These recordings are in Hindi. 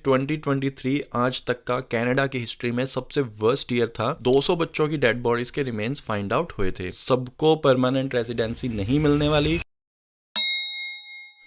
2023 आज तक का कनाडा की हिस्ट्री में सबसे वर्स्ट ईयर था। 200 बच्चों की डेड बॉडीज के रिमेन्स फाइंड आउट हुए थे। सबको परमानेंट रेजिडेंसी नहीं मिलने वाली।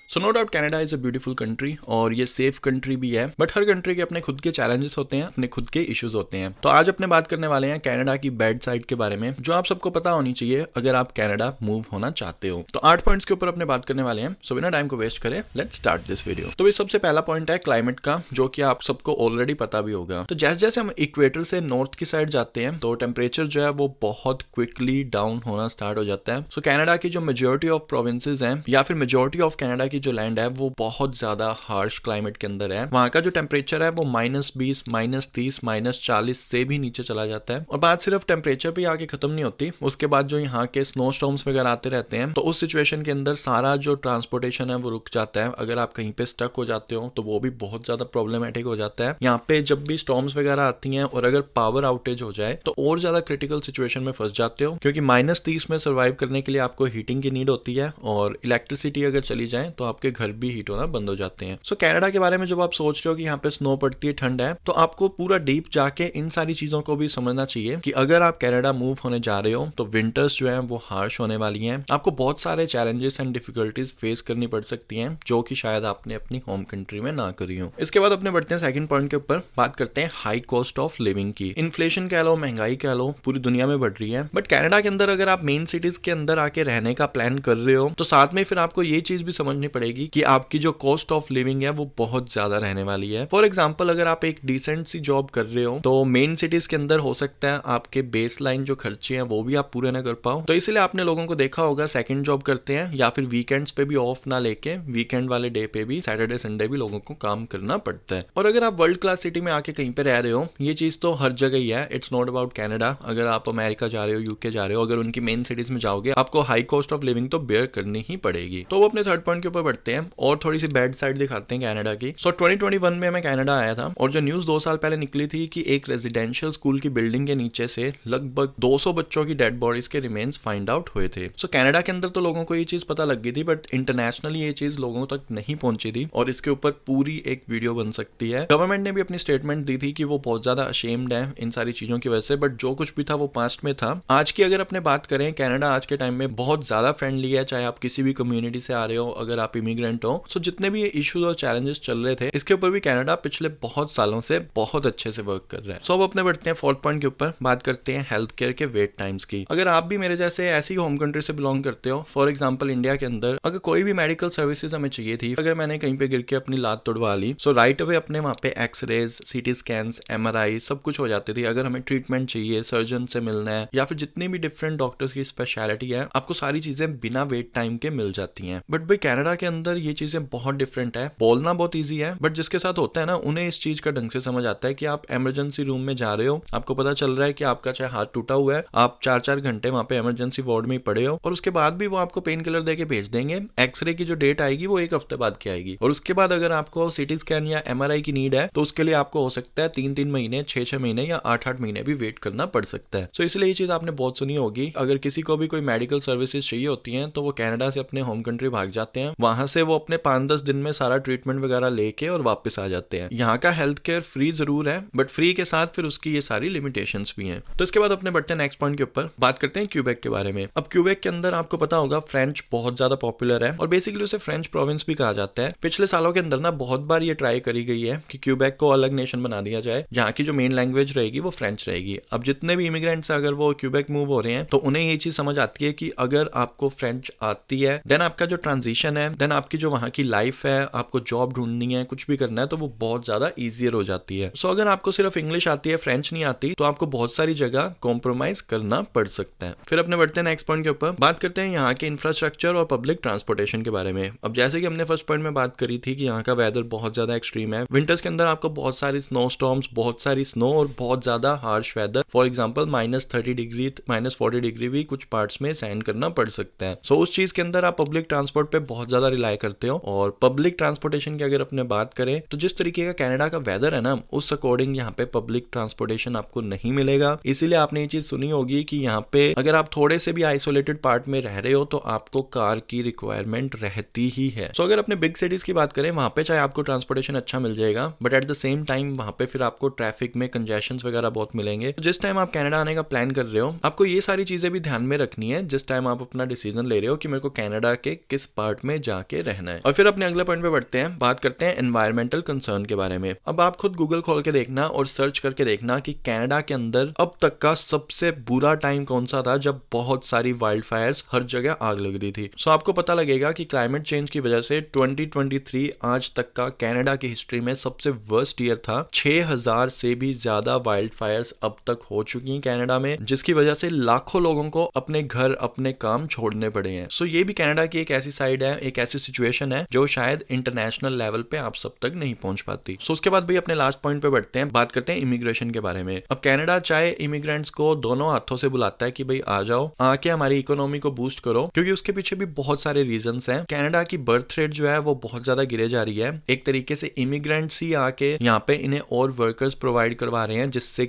So no doubt Canada is a beautiful country और ये सेफ कंट्री भी है, बट हर कंट्री के अपने खुद के चैलेंजेस होते हैं, अपने खुद के इश्यूज होते हैं। तो आज अपने बात करने वाले हैं कनाडा की बैड साइड के बारे में, जो आप सबको पता होनी चाहिए अगर आप कनाडा मूव होना चाहते हो। तो 8 पॉइंट्स के ऊपर अपने बात करने वाले हैं। सो बिना टाइम को वेस्ट करें, लेट्स स्टार्ट दिस वीडियो। तो सबसे पहला पॉइंट है क्लाइमेट का, जो कि आप सबको ऑलरेडी पता भी होगा। तो जैसे जैसे हम इक्वेटर से नॉर्थ की साइड जाते हैं तो टेम्परेचर जो है वो बहुत क्विकली डाउन होना स्टार्ट हो जाता है। सो कनाडा की जो मेजोरिटी ऑफ प्रोविंसेस हैं या फिर मेजोरिटी ऑफ कनाडा की जो लैंड है वो बहुत ज्यादा हार्श क्लाइमेट के अंदर है। वहां का जो टेम्परेचर है वो -20, -30, -40 से भी नीचे चला जाता है। और बात सिर्फ टेम्परेचर पे आके खत्म नहीं होती, उसके बाद जो यहाँ के स्नो स्टॉर्म्स वगैरह आते रहते हैं, तो उस सिचुएशन के अंदर सारा जो ट्रांसपोर्टेशन है वो रुक जाता है। अगर आप कहीं पे स्टक हो जाते हो तो वो भी बहुत ज्यादा प्रॉब्लमेटिक हो जाता है। यहाँ पे जब भी स्टॉर्म्स वगैरह आती हैं और अगर पावर आउटेज हो जाए तो और ज्यादा क्रिटिकल सिचुएशन में फंस जाते हो, क्योंकि -30 में सर्वाइव करने के लिए आपको हीटिंग की नीड होती है और इलेक्ट्रिसिटी अगर चली जाए तो आपके घर भी हीट होना बंद हो जाते हैं। सो कनाडा के बारे में जब आप सोच रहे हो कि यहाँ पे स्नो पड़ती है, ठंड है, तो आपको पूरा डीप जाके इन सारी चीजों को भी समझना चाहिए कि अगर आप कनाडा मूव होने जा रहे हो तो विंटर्स जो है वो हार्श होने वाली हैं। आपको बहुत सारे चैलेंजेस एंड डिफिकल्टीज फेस करनी पड़ सकती हैं, जो कि शायद आपने अपनी होम कंट्री में ना करी हो। इसके बाद अपने बढ़ते हैं सेकंड पॉइंट के ऊपर, बात करते हैं हाई कॉस्ट ऑफ लिविंग की। इन्फ्लेशन कह लो, महंगाई कह लो, पूरी दुनिया में बढ़ रही है। बट कनाडा के अंदर अगर आप मेन सिटीज के अंदर आके रहने का प्लान कर रहे हो तो साथ में फिर आपको ये चीज भी समझनी पड़ेगी कि आपकी जो कॉस्ट ऑफ लिविंग है वो बहुत ज्यादा रहने वाली है। फॉर एग्जांपल अगर आप एक डिसेंट सी जॉब कर रहे हो तो मेन सिटीज के अंदर हो सकता है आपके बेस लाइन जो खर्चे हैं वो भी आप पूरे ना कर पाओ। तो इसलिए आपने लोगों को देखा होगा सेकंड जॉब करते हैं या फिर वीकेंड्स पे भी ऑफ ना लेके वीकेंड वाले डे पे भी, सैटरडे संडे भी लोगों को काम करना पड़ता है। और अगर आप वर्ल्ड क्लास सिटी में आके कहीं पे रह रहे हो, ये चीज तो हर जगह ही है, इट्स नॉट अबाउट कनाडा। अगर आप अमेरिका जा रहे हो, यूके जा रहे हो, अगर उनकी मेन सिटीज में जाओगे आपको हाई कॉस्ट ऑफ लिविंग तो बेयर करनी ही पड़ेगी। तो वो अपने थर्ड पॉइंट के ऊपर बढ़ते हैं और थोड़ी सी बैड साइड दिखाते हैं कनाडा की। सो 2021 में मैं कनाडा आया था और जो न्यूज 2 साल पहले निकली थी कि एक रेजिडेंशियल स्कूल की बिल्डिंग के नीचे से लगभग 200 बच्चों की डेड बॉडीज के रिमेन्स फाइंड आउट हुए थे। सो कनाडा के अंदर तो लोगों को ये चीज पता लग गई थी, बट इंटरनेशनली ये चीज लोगों तक नहीं पहुंची थी और इसके ऊपर पूरी एक वीडियो बन सकती है। गवर्नमेंट ने भी अपनी स्टेटमेंट दी थी कि वो बहुत ज्यादा अशेम्ड है इन सारी चीजों की वजह से, बट जो कुछ भी था वो पास्ट में था। आज की अगर अपने बात करें, कनाडा आज के टाइम में बहुत ज्यादा फ्रेंडली है, चाहे आप किसी भी कम्युनिटी से आ रहे हो, अगर आप इमिग्रेंट हो। सो जितने भी ये इश्यूज और चैलेंजेस चल रहे थे इसके ऊपर भी कनाडा पिछले बहुत सालों से बहुत अच्छे से वर्क कर रहा है। सो अब अपने बढ़ते हैं फोर्थ पॉइंट के ऊपर, बात करते हैं हेल्थ केयर के वेट टाइम्स की। अगर आप भी मेरे जैसे ऐसी होम कंट्री से बिलोंग करते हो, फॉर एग्जांपल इंडिया के अंदर अगर कोई भी मेडिकल सर्विसेज हमें चाहिए थी, अगर मैंने कहीं पे गिर के अपनी लात तोड़वा ली, सो राइट अवे अपने वहां पे एक्सरेज, सीटी स्कैन्स, MRI सब कुछ हो जाती थी। अगर हमें ट्रीटमेंट चाहिए, सर्जन से मिलना है या फिर जितनी भी डिफरेंट डॉक्टर्स की स्पेशलिटी है, आपको सारी चीजें बिना वेट टाइम के मिल जाती हैं। बट भाई कनाडा के अंदर ये चीजें बहुत डिफरेंट है। बोलना बहुत ईजी है, बट जिसके साथ होता है ना उन्हें इस चीज का ढंग से समझ आता है कि आप इमरजेंसी रूम में जा रहे हो, आपको पता चल रहा है कि आपका चाहे हाथ टूटा हुआ है, आप 4-4 घंटे वहां पे इमरजेंसी वार्ड में पड़े हो और उसके बाद भी वो आपको पेन किलर देके भेज देंगे। एक्सरे की जो डेट आएगी वो 1 हफ्ते बाद की आएगी और उसके बाद अगर आपको सीटी स्कैन या MRI की नीड है तो उसके लिए आपको हो सकता है 3-3 महीने, 6-6 महीने या 8-8 महीने भी वेट करना पड़ सकता है। सो इसलिए ये चीज आपने बहुत सुनी होगी, अगर किसी को भी कोई मेडिकल सर्विसेज चाहिए होती हैं तो वो कनाडा से अपने होम कंट्री भाग जाते हैं, वहां से वो अपने 5-10 दिन में सारा ट्रीटमेंट वगैरह लेके और वापस आ जाते हैं। यहाँ का हेल्थ केयर फ्री जरूर है, बट फ्री के साथ फिर उसकी ये सारी लिमिटेशंस भी हैं। तो इसके बाद अपने बढ़ते हैं नेक्स्ट पॉइंट के ऊपर, बात करते हैं क्यूबेक के बारे में। अब क्यूबेक के अंदर आपको पता होगा फ्रेंच बहुत ज्यादा पॉपुलर है और बेसिकली उसे फ्रेंच प्रोविंस भी कहा जाता है। पिछले सालों के अंदर ना बहुत बार ये ट्राई करी गई है कि क्यूबेक को अलग नेशन बना दिया जाए, जहाँ की जो मेन लैंग्वेज रहेगी वो फ्रेंच रहेगी। अब जितने भी इमिग्रेंट्स अगर वो क्यूबेक मूव हो रहे हैं तो उन्हें ये चीज समझ आती है कि अगर आपको फ्रेंच आती है, देन आपका जो ट्रांजिशन है, देन आपकी जो वहाँ की लाइफ है, आपको जॉब ढूंढनी है, कुछ भी करना है, तो वो बहुत ज्यादा ईजियर हो जाती है। सो अगर आपको सिर्फ इंग्लिश आती है, फ्रेंच नहीं आती, तो आपको बहुत सारी जगह कॉम्प्रोमाइज करना पड़ सकता है। फिर अपने बढ़ते हैं नेक्स्ट पॉइंट के ऊपर, बात करते हैं यहाँ के इंफ्रास्ट्रक्चर और पब्लिक ट्रांसपोर्टेशन के बारे में। अब जैसे कि हमने फर्स्ट पॉइंट में बात करी थी कि यहाँ का वेदर बहुत ज्यादा एक्सट्रीम है। विंटर्स के अंदर आपको बहुत सारी स्नो स्टॉर्म्स, बहुत सारी स्नो और बहुत ज्यादा harsh weather, for example -30 degree, -40 degree भी कुछ पार्ट्स में सहन करना पड़ सकता है। सो उस चीज के अंदर आप पब्लिक ट्रांसपोर्ट पे बहुत ज्यादा ज्यादा रिलाई करते हो। और पब्लिक ट्रांसपोर्टेशन की अगर अपने बात करें तो जिस तरीके का कनाडा का वेदर है ना, उस अकॉर्डिंग यहाँ पे पब्लिक ट्रांसपोर्टेशन आपको नहीं मिलेगा। इसीलिए आपने ये चीज सुनी होगी कि यहाँ पे अगर आप थोड़े से भी आइसोलेटेड पार्ट में रह रहे हो तो आपको कार की रिक्वायरमेंट रहती ही है। सो अगर अपने बिग सिटीज की बात करें, वहां पे चाहे आपको ट्रांसपोर्टेशन अच्छा मिल जाएगा, but at the same time वहां पे फिर आपको ट्रैफिक में कंजेशंस वगैरह बहुत मिलेंगे। तो जिस टाइम आप कनाडा आने का प्लान कर रहे हो, आपको ये सारी चीजें भी ध्यान में रखनी है जिस टाइम आप अपना डिसीजन ले रहे हो कि मेरे को कनाडा के किस पार्ट में जाके रहना है। और फिर अपने अगले पॉइंट पे बढ़ते हैं, बात करते हैं एनवायरमेंटल कंसर्न के बारे में। अब आप खुद गूगल खोल के देखना और सर्च करके देखना कि कनाडा के अंदर अब तक का सबसे बुरा टाइम कौन सा था जब बहुत सारी वाइल्ड फायर्स हर जगह आग लग रही थी। सो आपको पता लगेगा कि क्लाइमेट चेंज की वजह से 2023 आज तक का कनाडा की हिस्ट्री में सबसे वर्स्ट ईयर था। 6000 से भी ज्यादा वाइल्ड फायर्स अब तक हो चुकी हैं कनाडा में, जिसकी वजह से लाखों लोगों को अपने घर अपने काम छोड़ने पड़े हैं। सो ये भी कनाडा की एक ऐसी साइड है, एक ऐसी सिचुएशन है जो शायद इंटरनेशनल लेवल पे आप सब तक नहीं पहुंच पाती। सो उसके बाद भाई अपने लास्ट पॉइंट पे बढ़ते हैं, बात करते हैं इमिग्रेशन के बारे में। अब कनाडा चाहे इमिग्रेंट्स को दोनों हाथों से बुलाता है कि भाई आ जाओ, आके हमारी इकोनॉमी को बूस्ट करो, क्योंकि उसके पीछे भी बहुत सारे रीजंस हैं। कनाडा की बर्थ रेट जो है वो बहुत ज्यादा गिरे जा रही है। एक तरीके से इमिग्रेंट्स ही आके यहाँ पे इन्हें और वर्कर्स प्रोवाइड करवा रहे हैं, जिससे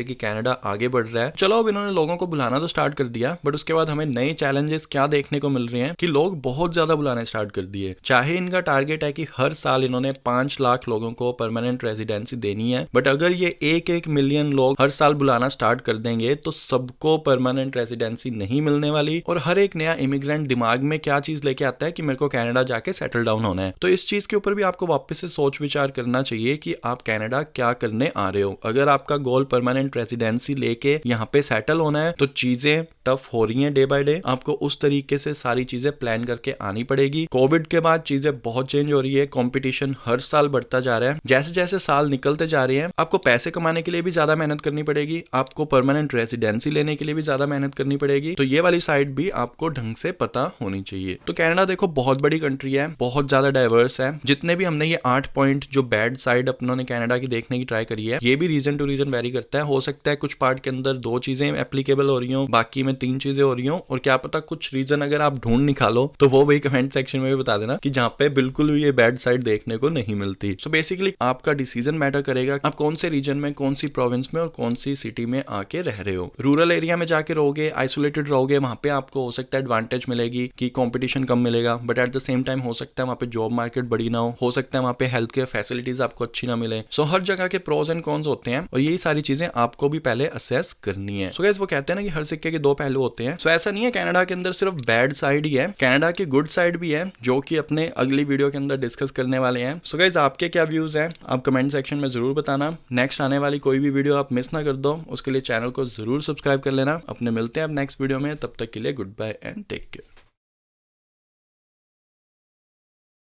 कि कनाडा आगे बढ़ रहा है। चलो अब इन्होंने लोगों को बुलाना तो स्टार्ट कर दिया, बट उसके बाद हमें नए चैलेंजेस क्या देखने को मिल रहे हैं कि लोग बहुत ज्यादा बुलाने स्टार्ट कर दिए। चाहे इनका टारगेट है कि हर साल इन्होंने 5 लाख लोगों को परमानेंट रेजिडेंसी देनी है, बट अगर ये 1-1 मिलियन लोग हर साल बुलाना स्टार्ट कर देंगे तो सबको परमानेंट रेजिडेंसी नहीं मिलने वाली। और हर एक नया इमिग्रेंट दिमाग में क्या चीज लेके आता है कि मेरे को कनाडा जाके सेटल डाउन होना है। तो इस चीज के ऊपर भी आपको वापस से सोच विचार करना चाहिए कि आप कनाडा क्या करने आ रहे हो। अगर आपका गोल परमानेंट रेजिडेंसी लेके यहाँ पे सेटल होना है तो चीजें टफ हो रही हैं डे बाय डे। आपको उस तरीके से सारी चीजें प्लान करके आनी पड़ेगी। कोविड के बाद चीजें बहुत चेंज हो रही है, कंपटीशन हर साल बढ़ता जा रहा है। जैसे जैसे साल निकलते जा रहे हैं आपको पैसे कमाने के लिए भी ज्यादा मेहनत करनी पड़ेगी, आपको परमानेंट रेजिडेंसी लेने के लिए भी ज्यादा मेहनत करनी पड़ेगी। तो ये वाली साइड भी आपको ढंग से पता होनी चाहिए। तो कनाडा देखो बहुत बड़ी कंट्री है, बहुत ज्यादा डाइवर्स है। जितने भी हमने ये 8 पॉइंट जो बैड साइड अपनों कनाडा की देखने की ट्राई करी है, ये भी रीजन टू रीजन वेरी करता है। हो सकता है कुछ पार्ट के अंदर 2 चीजें एप्लीकेबल हो रही हो, बाकी में 3 चीजें हो रही हो, और क्या पता कुछ रीजन अगर आप ढूंढ निकालो तो वो भी कमेंट सेक्शन में भी बता देना कि जहाँ पे बिल्कुल भी ये बैड साइड देखने को नहीं मिलती। सो बेसिकली आपका डिसीजन मैटर करेगा आप कौन से रीजन में, कौन सी प्रोविंस में और कौन सी सिटी में आके रह रहे हो। रूरल एरिया में जाके रहोगे, आइसोलेटेड रहोगे, वहां पे आपको हो सकता है एडवांटेज मिलेगी कि कंपटीशन कम मिलेगा, but at the same time हो सकता है वहां पे जॉब मार्केट बड़ी ना हो सकता है वहां पे हेल्थ केयर फैसिलिटीज आपको अच्छी ना मिले। सो हर जगह के प्रोज एंड कॉन्स होते हैं और यही सारी चीजें आपको भी पहले असेस करनी है। सो गाइस वो कहते हैं ना कि हर सिक्के के 2 पहलू होते हैं। सो ऐसा नहीं है कनाडा के अंदर सिर्फ बैड साइड ही है, कनाडा की गुड साइड भी है, जो कि अपने अगली वीडियो के अंदर डिस्कस करने वाले हैं। सो गाइस आपके क्या व्यूज हैं आप कमेंट सेक्शन में जरूर बताना। नेक्स्ट आने वाली कोई भी वीडियो आप मिस ना कर दो, उसके लिए चैनल को जरूर सब्सक्राइब कर लेना। अपने मिलते हैं अब नेक्स्ट वीडियो में, तब तक के लिए goodbye and take care.